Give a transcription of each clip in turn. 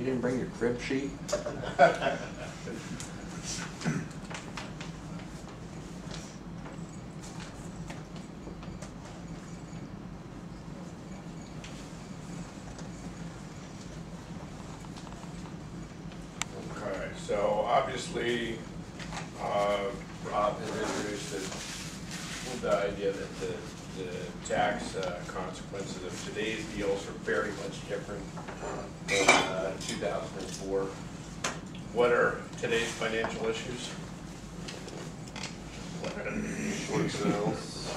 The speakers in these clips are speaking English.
didn't bring your crib sheet? Okay, so obviously, Rob has introduced the idea that the tax consequences of today's deals are very much different than 2004. What are today's financial issues? Short sales.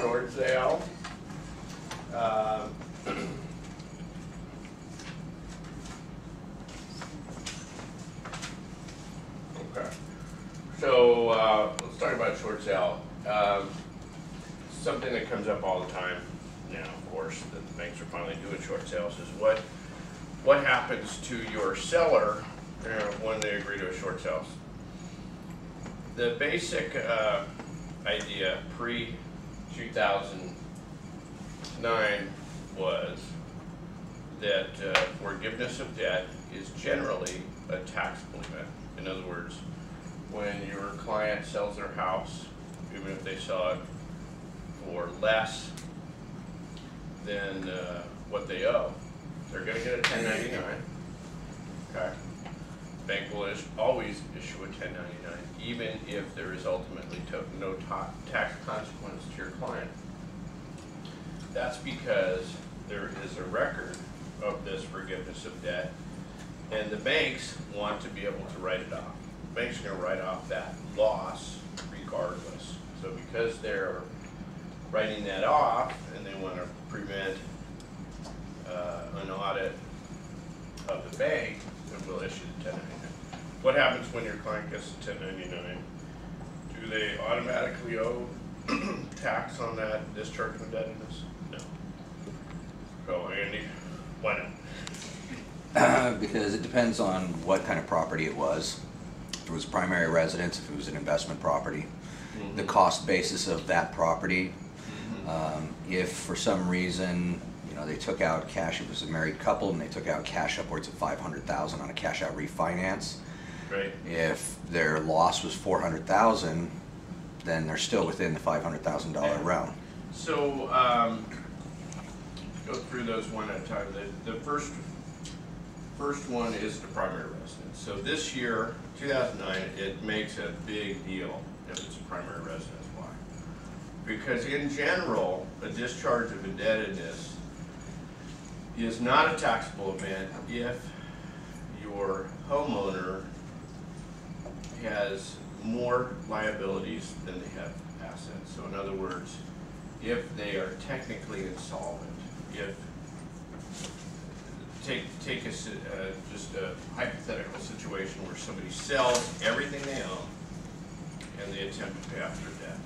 Short sale. Okay. So let's talk about short sale. Something that comes up all the time now, of course, that the banks are finally doing short sales is what happens to your seller when they agree to a short sale. The basic idea pre-2009 was that forgiveness of debt is generally a taxable event. In other words, when your client sells their house, even if they sell it for less than what they owe, they're going to get a 1099. Okay. The bank will always issue a 1099, even if there is ultimately no tax consequence to your client. That's because there is a record of this forgiveness of debt, and the banks want to be able to write it off. The banks are going to write off that loss regardless. So because they're writing that off and they want to prevent an audit of the bank, it will issue the 1099. What happens when your client gets the 1099? Do they automatically owe tax on that discharge of indebtedness? No. So Andy, why not? Because it depends on what kind of property it was. If it was primary residence, if it was an investment property, the cost basis of that property. If for some reason, they took out cash, it was a married couple and they took out cash upwards of $500,000 on a cash out refinance. Right. If their loss was $400,000, then they're still within the $500,000 realm. So go through those one at a time. The first one is the primary residence. So this year, 2009, it makes a big deal if it's a primary residence. Why? Because in general, a discharge of indebtedness is not a taxable event if your homeowner has more liabilities than they have assets. So in other words, if they are technically insolvent, take just a hypothetical situation where somebody sells everything they own and they attempt to pay off their debt.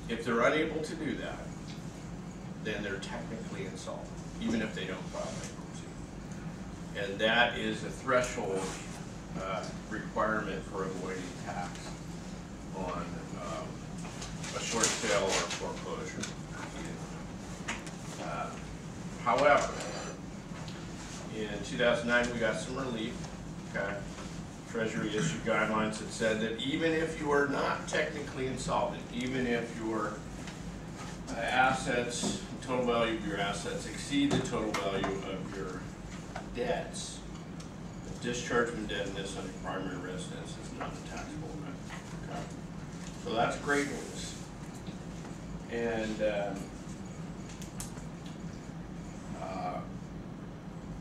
If they're unable to do that, then they're technically insolvent, even if they don't file bankruptcy. And that is a threshold requirement for avoiding tax on a short sale or foreclosure. However, in 2009 we got some relief. Okay. Treasury issued guidelines that said that even if you are not technically insolvent, even if your assets, total value of your assets exceed the total value of your debts, the discharge of indebtedness on your primary residence is not a taxable event. Okay. So that's great news. And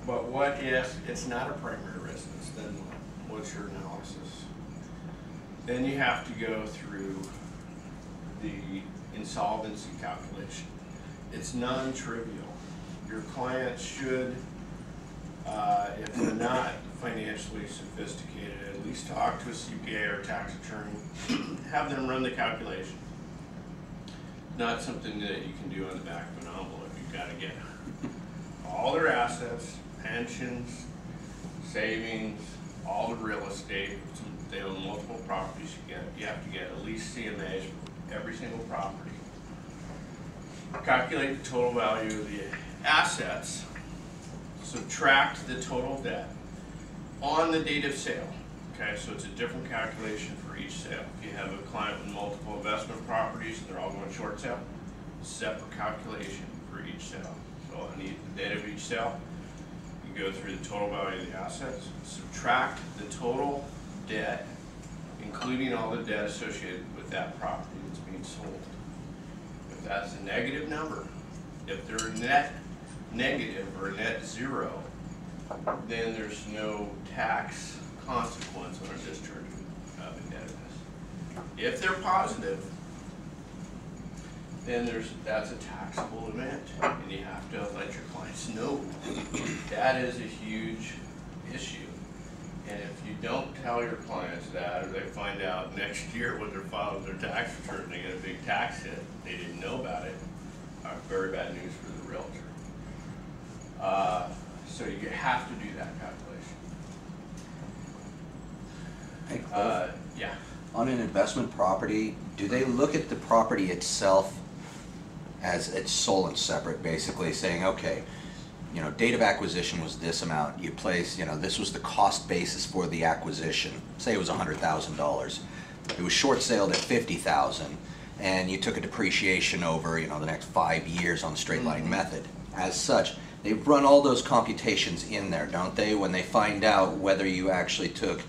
but what if it's not a primary residence? Then what's your analysis? Then you have to go through the insolvency calculation. It's non-trivial. Your client should, if they're not financially sophisticated, at least talk to a CPA or tax attorney, have them run the calculation. Not something that you can do on the back of an envelope. You've got to get all their assets, pensions, savings, all the real estate. If they own multiple properties, you have to get at least CMAs for every single property. Calculate the total value of the assets subtract the total debt on the date of sale. Okay, so it's a different calculation for each sale. If you have a client with multiple investment properties and they're all going short sale, separate calculation for each sale. So on the date of each sale, you go through the total value of the assets, subtract the total debt, including all the debt associated with that property that's being sold. If that's a negative number, if they're net negative or net zero, then there's no tax consequence on a discharge of indebtedness. If they're positive, then that's a taxable event, and you have to let your clients know. That is a huge issue. And if you don't tell your clients that, or they find out next year when they're filing their tax return, they get a big tax hit, they didn't know about it, very bad news for the realtor. So you have to do that calculation. Hey, Cliff, Yeah. on an investment property, do they look at the property itself as it's sole and separate, basically saying, okay, you know, date of acquisition was this amount, you place, you know, this was the cost basis for the acquisition, say it was $100,000. It was short saled at $50,000, and you took a depreciation over, you know, the next 5 years on the straight line method. As such, they run all those computations in there, don't they, when they find out whether you actually took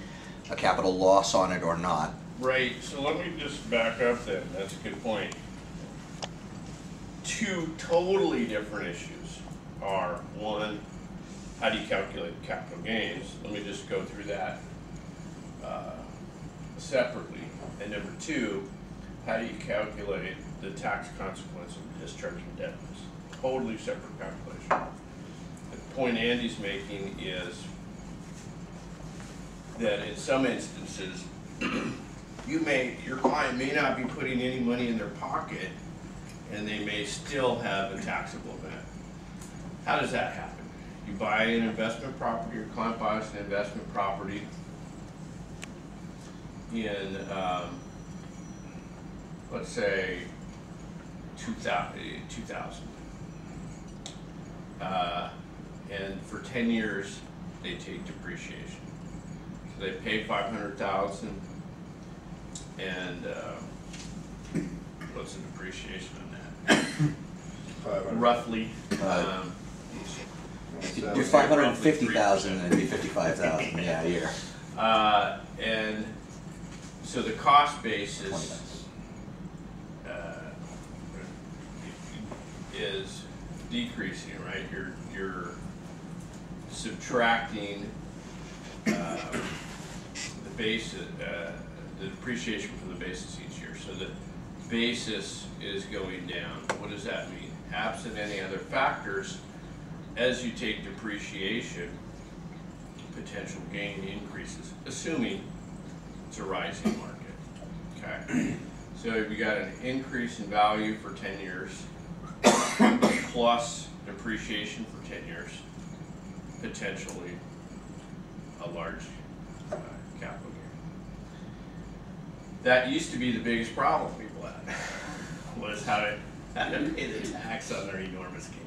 a capital loss on it or not? Right, so let me just back up then, that's a good point. Two totally different issues are, one, how do you calculate capital gains? Let me just go through that separately. And number two, how do you calculate the tax consequence of discharging indebtedness? Totally separate calculation. The point Andy's making is that in some instances, your client may not be putting any money in their pocket, and they may still have a taxable event. How does that happen? You buy an investment property, your client buys an investment property in, let's say, 2000. And for 10 years, they take depreciation. So they pay $500,000, and what's the depreciation on that? 500. Roughly. Do 550,000 and it'd be 55,000, yeah, a year. And so the cost basis is decreasing, right? You're subtracting the depreciation from the basis each year. So the basis is going down. What does that mean? Absent any other factors, as you take depreciation, potential gain increases, assuming it's a rising market. Okay. So if you got an increase in value for 10 years, plus depreciation for 10 years, potentially a large capital gain. That used to be the biggest problem people had, was how to pay the tax on their enormous gains.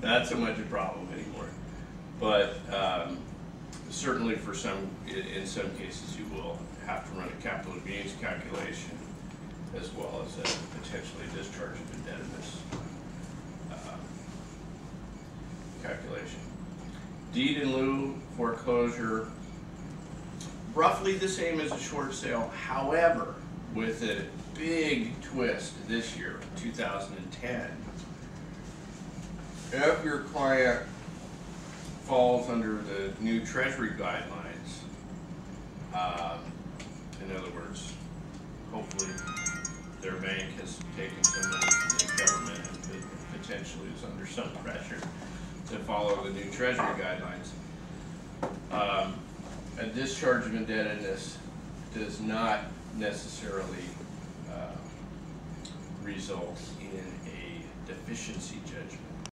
Not so much a problem anymore, but certainly for in some cases you will have to run a capital gains calculation as well as a potentially discharge of indebtedness calculation. Deed in lieu foreclosure, roughly the same as a short sale, however, with a big twist this year, 2010. If your client falls under the new Treasury guidelines, in other words, hopefully their bank has taken some money from the government and potentially is under some pressure to follow the new Treasury guidelines. A discharge of indebtedness does not necessarily result in a deficiency judgment.